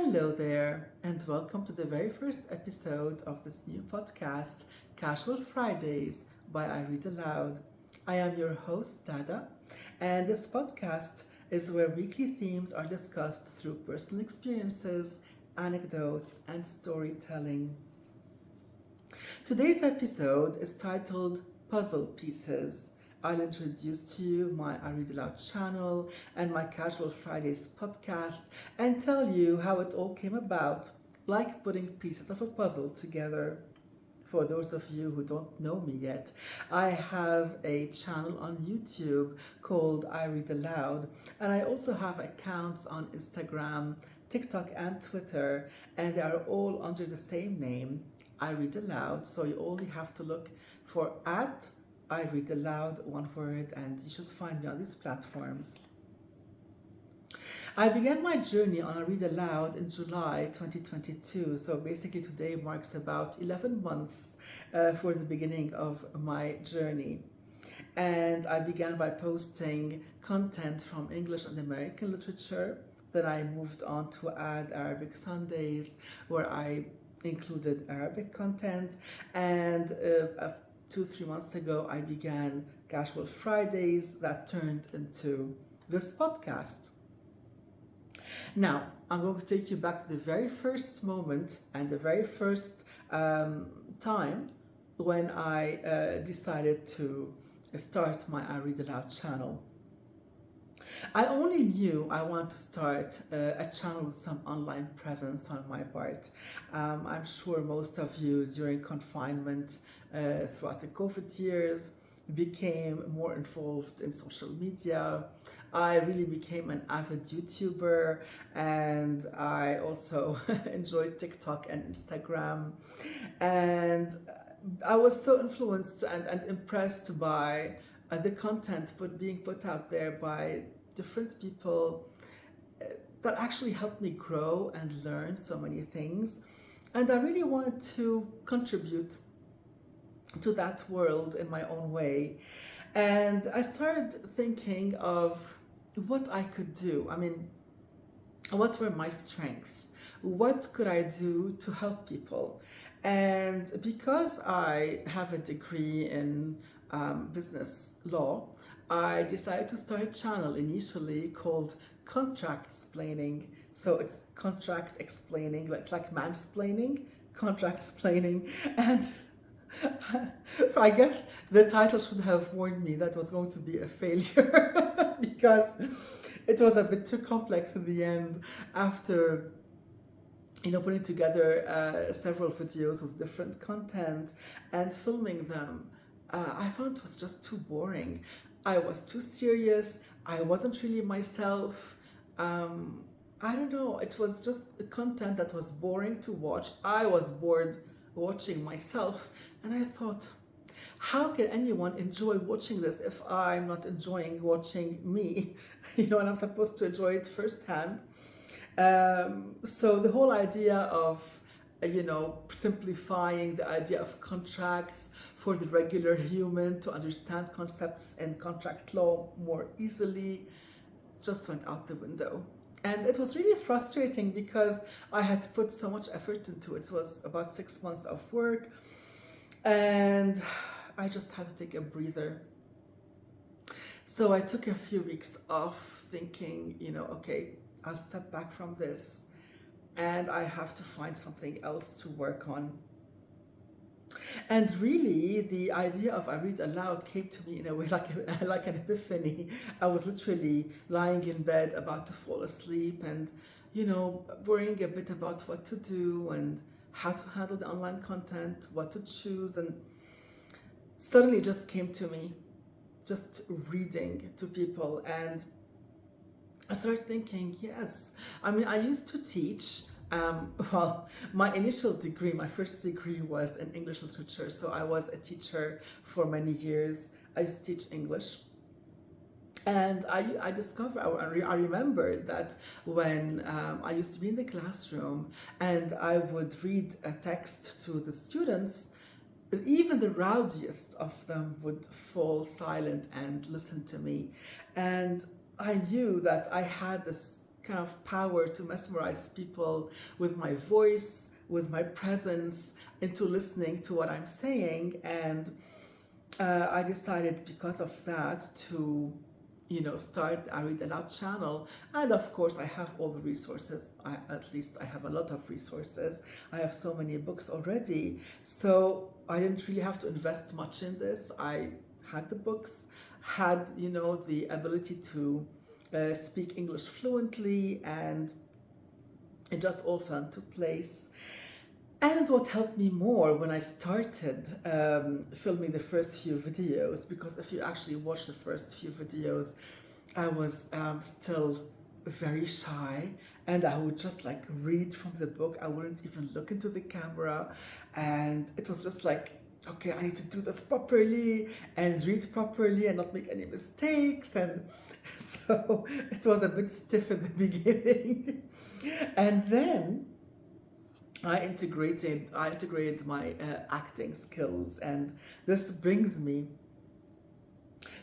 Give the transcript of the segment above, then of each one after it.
Hello there, and welcome to the very first episode of this new podcast, Casual Fridays by I Read Aloud. I am your host, Dada, and this podcast is where weekly themes are discussed through personal experiences, anecdotes, and storytelling. Today's episode is titled Puzzle Pieces. I'll introduce to you my I Read Aloud channel and my Casual Fridays podcast and tell you how it all came about, like putting pieces of a puzzle together. For those of you who don't know me yet, I have a channel on YouTube called I Read Aloud, and I also have accounts on Instagram, TikTok, and Twitter, and they are all under the same name, I Read Aloud. So you only have to look for at I Read Aloud, one word, and you should find me on these platforms. I began my journey on I Read Aloud in July 2022, so basically today marks about 11 months for the beginning of my journey. And I began by posting content from English and American literature. Then I moved on to add Arabic Sundays, where I included Arabic content, and 2-3 months ago I began Casual Fridays that turned into this podcast. Now, I'm going to take you back to the very first moment and the very first time when I decided to start my I Read Aloud channel. I only knew I wanted to start a channel with some online presence on my part. I'm sure most of you during confinement throughout the COVID years became more involved in social media. I really became an avid YouTuber, and I also enjoyed TikTok and Instagram. And I was so influenced and impressed by the content being put out there by different people that actually helped me grow and learn so many things. And I really wanted to contribute to that world in my own way. And I started thinking of what I could do. I mean, what were my strengths? What could I do to help people? And because I have a degree in business law, I decided to start a channel initially called Contract Explaining. So it's contract explaining, it's like mansplaining, contract explaining. And I guess the title should have warned me that was going to be a failure because it was a bit too complex in the end after putting together several videos with different content and filming them. I found it was just too boring. I was too serious. I wasn't really myself. I don't know. It was just content that was boring to watch. I was bored watching myself, and I thought, how can anyone enjoy watching this if I'm not enjoying watching me? And I'm supposed to enjoy it firsthand. So the whole idea of simplifying the idea of contracts for the regular human to understand concepts in contract law more easily just went out the window. And it was really frustrating because I had put so much effort into it. It was about 6 months of work, and I just had to take a breather. So I took a few weeks off thinking, okay, I'll step back from this and I have to find something else to work on. And really, the idea of I Read Aloud came to me in a way like an epiphany. I was literally lying in bed about to fall asleep and, worrying a bit about what to do and how to handle the online content, what to choose. And suddenly it just came to me, just reading to people. And I started thinking, yes, I mean, I used to teach. My initial degree, my first degree was in English literature. So I was a teacher for many years. I used to teach English. And I discovered, I remember that when I used to be in the classroom and I would read a text to the students, even the rowdiest of them would fall silent and listen to me. And I knew that I had this kind of power to mesmerize people with my voice, with my presence, into listening to what I'm saying. And I decided because of that to, start I Read Aloud channel. And of course, I have all the resources. At least I have a lot of resources. I have so many books already. So I didn't really have to invest much in this. I had the books, had, the ability to speak English fluently, and it just all fell into place. And what helped me more when I started filming the first few videos, because if you actually watch the first few videos, I was still very shy, and I would just like read from the book. I wouldn't even look into the camera, and it was just like, okay, I need to do this properly and read properly and not make any mistakes. And so it was a bit stiff in the beginning. And then I integrated my acting skills, and this brings me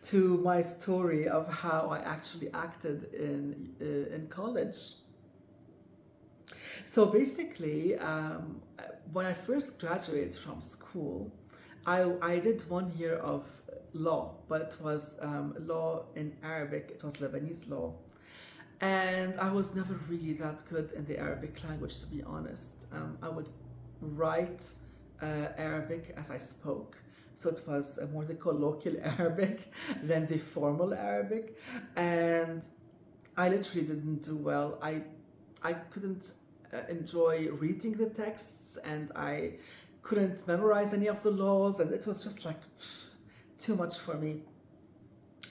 to my story of how I actually acted in college. So basically, when I first graduated from school, I did 1 year of law, but it was law in Arabic. It was Lebanese law. And I was never really that good in the Arabic language, to be honest. I would write Arabic as I spoke. So it was more the colloquial Arabic than the formal Arabic. And I literally didn't do well. I couldn't enjoy reading the texts, and I couldn't memorize any of the laws, and it was just like too much for me.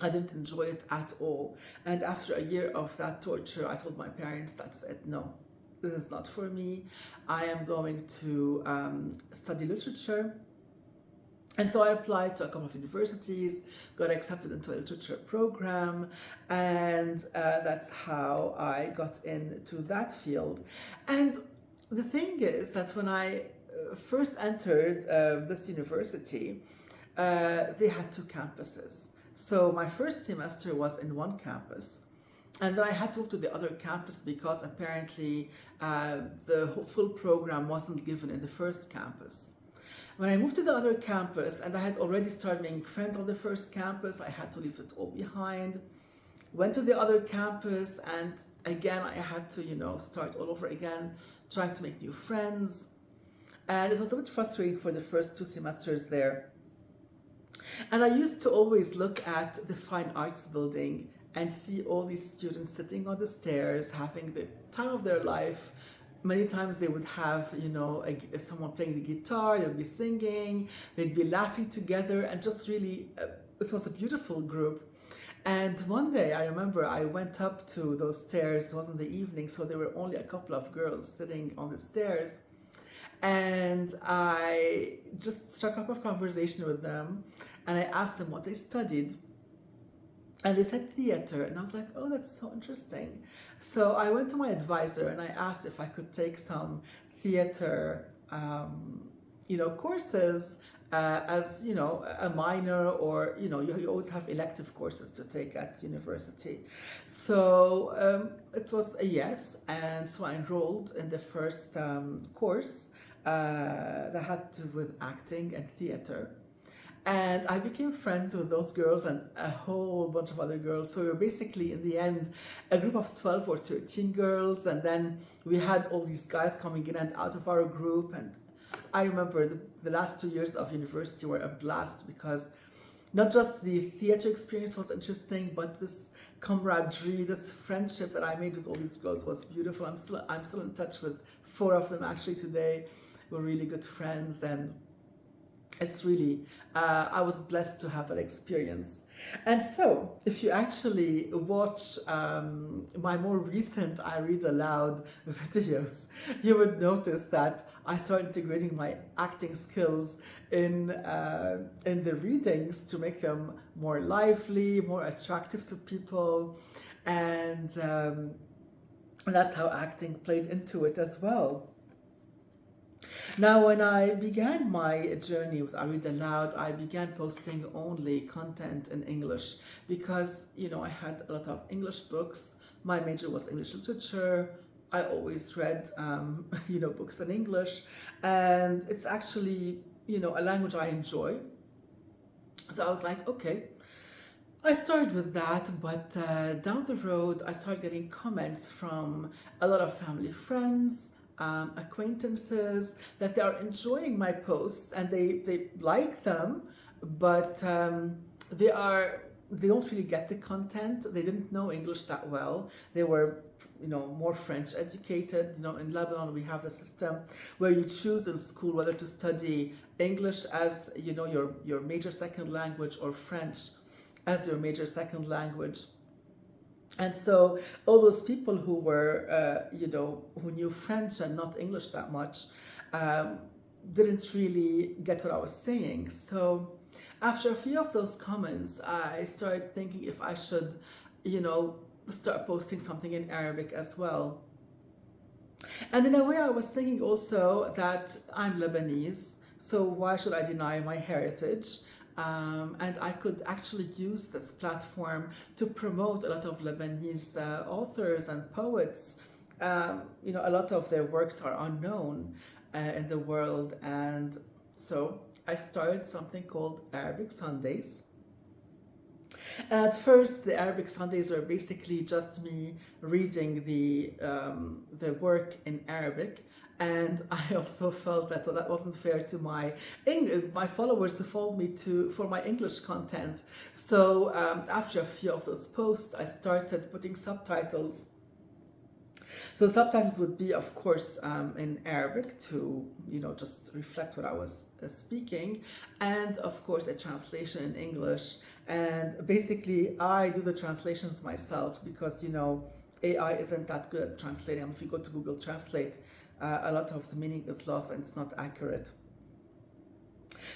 I didn't enjoy it at all. And after a year of that torture, I told my parents, that's it, no, this is not for me. I am going to study literature. And so I applied to a couple of universities, got accepted into a literature program, and that's how I got into that field. And the thing is that when I first entered this university, they had 2 campuses. So my first semester was in one campus, and then I had to move to the other campus because apparently the full program wasn't given in the first campus. When I moved to the other campus, and I had already started making friends on the first campus, I had to leave it all behind. Went to the other campus, and again I had to, start all over again, trying to make new friends. And it was a bit frustrating for the first 2 semesters there. And I used to always look at the Fine Arts building and see all these students sitting on the stairs, having the time of their life. Many times they would have, someone playing the guitar, they'd be singing, they'd be laughing together, and just really, it was a beautiful group. And one day I remember I went up to those stairs. It was in the evening, so there were only a couple of girls sitting on the stairs. And I just struck up a conversation with them, and I asked them what they studied. And they said theater, and I was like, oh, that's so interesting. So I went to my advisor and I asked if I could take some theater, courses as, a minor, or, you always have elective courses to take at university. So it was a yes, and so I enrolled in the first course that had to do with acting and theater. And I became friends with those girls and a whole bunch of other girls. So we were basically, in the end, a group of 12 or 13 girls. And then we had all these guys coming in and out of our group. And I remember the last 2 years of university were a blast, because not just the theater experience was interesting, but this camaraderie, this friendship that I made with all these girls was beautiful. I'm still in touch with 4 of them actually today. We're really good friends, and it's really, I was blessed to have that experience. And so, if you actually watch my more recent I Read Aloud videos, you would notice that I started integrating my acting skills in the readings to make them more lively, more attractive to people, and that's how acting played into it as well. Now, when I began my journey with I Read Aloud, I began posting only content in English because, I had a lot of English books. My major was English literature. I always read, books in English, and it's actually, a language I enjoy. So I was like, okay, I started with that, but down the road, I started getting comments from a lot of family friends, acquaintances, that they are enjoying my posts and they like them, but they don't really get the content. They didn't know English that well. They were more French educated. In Lebanon we have a system where you choose in school whether to study English as your major second language or French as your major second language. And so all those people who were, who knew French and not English that much, um, didn't really get what I was saying. So after a few of those comments, I started thinking if I should, you know, start posting something in Arabic as well. And in a way, I was thinking also that I'm Lebanese, so why should I deny my heritage? And I could actually use this platform to promote a lot of Lebanese authors and poets. A lot of their works are unknown in the world, and so I started something called Arabic Sundays. At first, the Arabic Sundays were basically just me reading the work in Arabic, and I also felt that that wasn't fair to my followers who followed me for my English content. So after a few of those posts, I started putting subtitles. So subtitles would be, of course, in Arabic to, just reflect what I was speaking, and of course a translation in English. And basically, I do the translations myself because, AI isn't that good at translating. If you go to Google Translate, a lot of the meaning is lost and it's not accurate.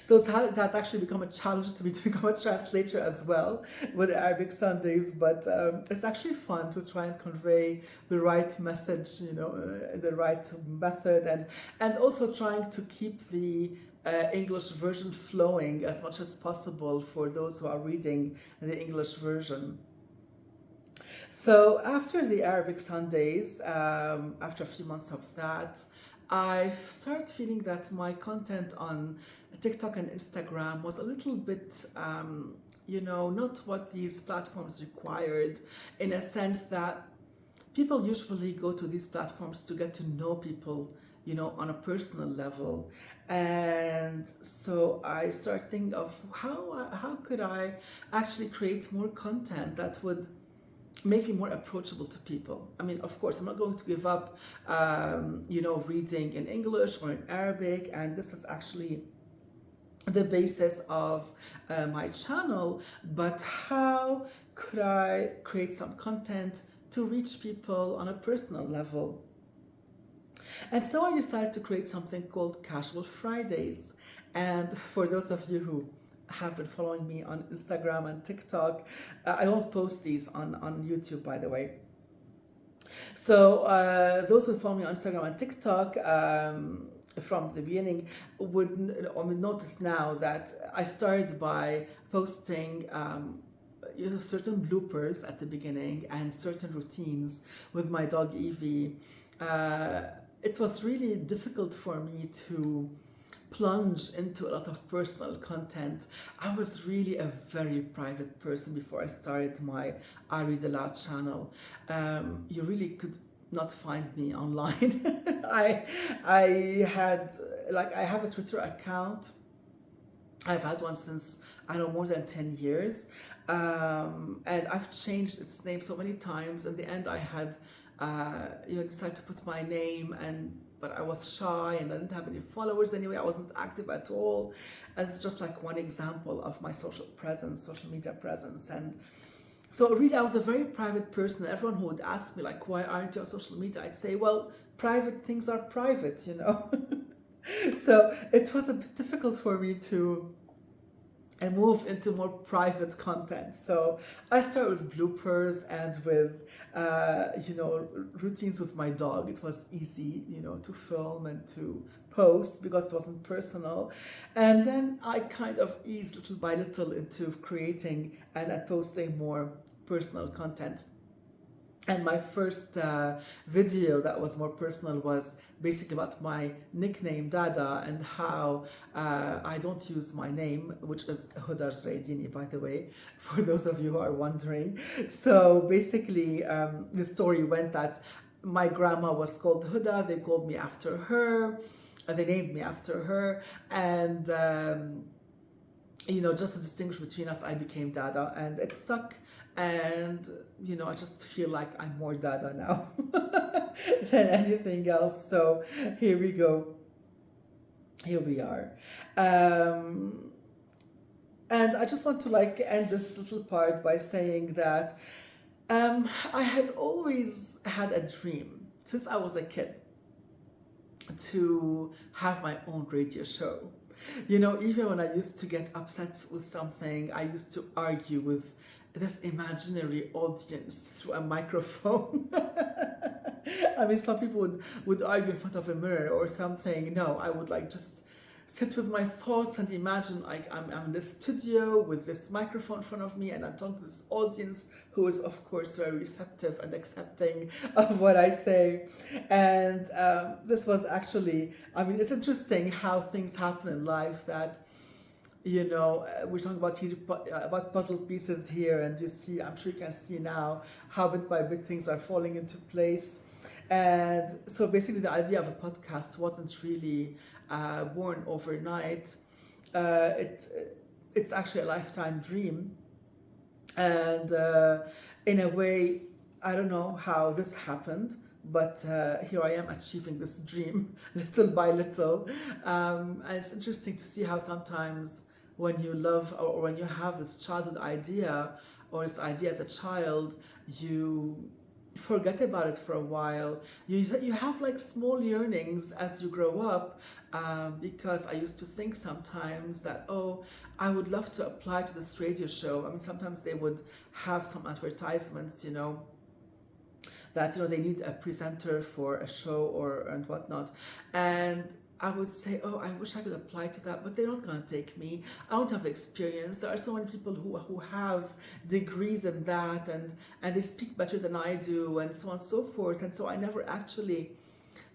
So it has actually become a challenge to me to become a translator as well with Arabic Sundays, but it's actually fun to try and convey the right message, the right method, and also trying to keep the English version flowing as much as possible for those who are reading the English version. So after the Arabic Sundays, after a few months of that, I started feeling that my content on TikTok and Instagram was a little bit, not what these platforms required, in a sense that people usually go to these platforms to get to know people, on a personal level. And so I started thinking of how could I actually create more content that would make me more approachable to people. I mean, of course, I'm not going to give up, reading in English or in Arabic, and this is actually the basis of my channel, but how could I create some content to reach people on a personal level? And so I decided to create something called Casual Fridays. And for those of you who have been following me on Instagram and TikTok, I don't post these on YouTube, by the way. So those who follow me on Instagram and TikTok from the beginning would notice now that I started by posting certain bloopers at the beginning and certain routines with my dog Evie. It was really difficult for me to plunge into a lot of personal content. I was really a very private person before I started my I Read Aloud channel. You really could not find me online. I have a Twitter account. I've had one since, I don't know, more than 10 years. And I've changed its name so many times. In the end, I had decided to put my name, but I was shy and I didn't have any followers anyway. I wasn't active at all. And it's just like one example of my social media presence. And so really, I was a very private person. Everyone who would ask me, like, why aren't you on social media? I'd say, well, private things are private, So it was a bit difficult for me to move into more private content. So I started with bloopers and with, routines with my dog. It was easy, to film and to post because it wasn't personal. And then I kind of eased little by little into creating and posting more personal content. And my first video that was more personal was basically about my nickname Dada and how I don't use my name, which is Huda Jraydini, by the way, for those of you who are wondering. So basically, the story went that my grandma was called Huda, they called me after her, they named me after her, and just to distinguish between us, I became Dada, and it stuck. And I just feel like I'm more Dada now than anything else. So here we go. Here we are. And I just want to end this little part by saying that I had always had a dream since I was a kid to have my own radio show. Even when I used to get upset with something, I used to argue with this imaginary audience through a microphone. I mean, some people would argue in front of a mirror or something. No, I would just sit with my thoughts and imagine I'm in the studio with this microphone in front of me and I'm talking to this audience who is of course very receptive and accepting of what I say. And this was actually, it's interesting how things happen in life that we're talking about puzzle pieces here, and you see, I'm sure you can see now how bit by bit things are falling into place. And so basically the idea of a podcast wasn't really born overnight. It's actually a lifetime dream. And in a way, I don't know how this happened, but here I am achieving this dream little by little. And it's interesting to see how sometimes when you love or when you have this childhood idea or this idea as a child, you forget about it for a while. You have small yearnings as you grow up, because I used to think sometimes that, oh, I would love to apply to this radio show. Sometimes they would have some advertisements, that they need a presenter for a show and whatnot, and I would say, oh, I wish I could apply to that, but they're not going to take me. I don't have the experience. There are so many people who have degrees in that, and they speak better than I do, and so on and so forth. And so I never actually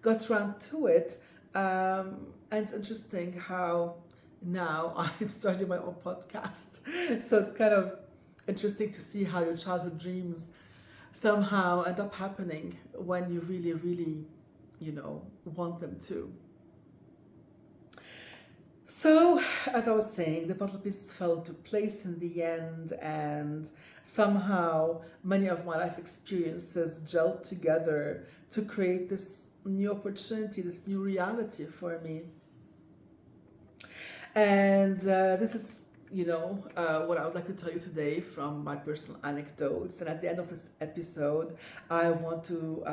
got around to it. And it's interesting how now I'm starting my own podcast. So it's kind of interesting to see how your childhood dreams somehow end up happening when you really, really, want them to. So, as I was saying, the puzzle pieces fell into place in the end, and somehow many of my life experiences gelled together to create this new opportunity, this new reality for me. And this is, what I would like to tell you today from my personal anecdotes. And at the end of this episode, I want to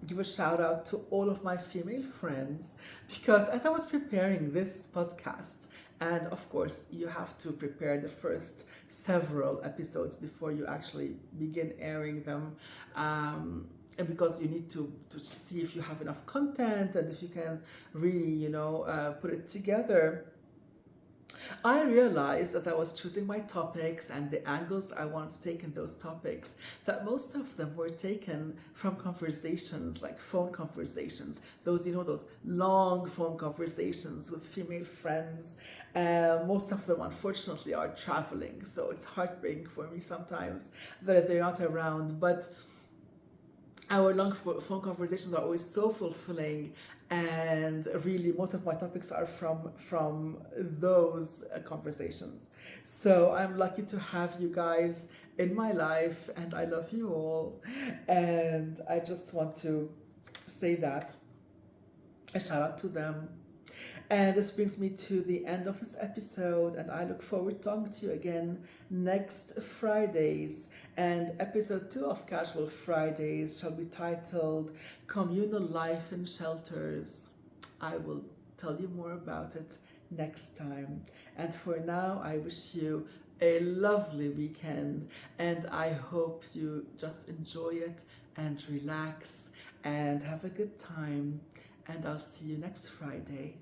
give a shout out to all of my female friends, because as I was preparing this podcast, and of course, you have to prepare the first several episodes before you actually begin airing them. And because you need to see if you have enough content and if you can really, put it together. I realized as I was choosing my topics and the angles I wanted to take in those topics that most of them were taken from conversations, like phone conversations, those long phone conversations with female friends. Most of them unfortunately are traveling, so it's heartbreaking for me sometimes that they're not around, but our long phone conversations are always so fulfilling, and really most of my topics are from those conversations. So I'm lucky to have you guys in my life, and I love you all, and I just want to say that, a shout out to them. And this brings me to the end of this episode, and I look forward to talking to you again next Fridays. And episode 2 of Casual Fridays shall be titled Communal Life in Shelters. I will tell you more about it next time. And for now, I wish you a lovely weekend, and I hope you just enjoy it and relax and have a good time. And I'll see you next Friday.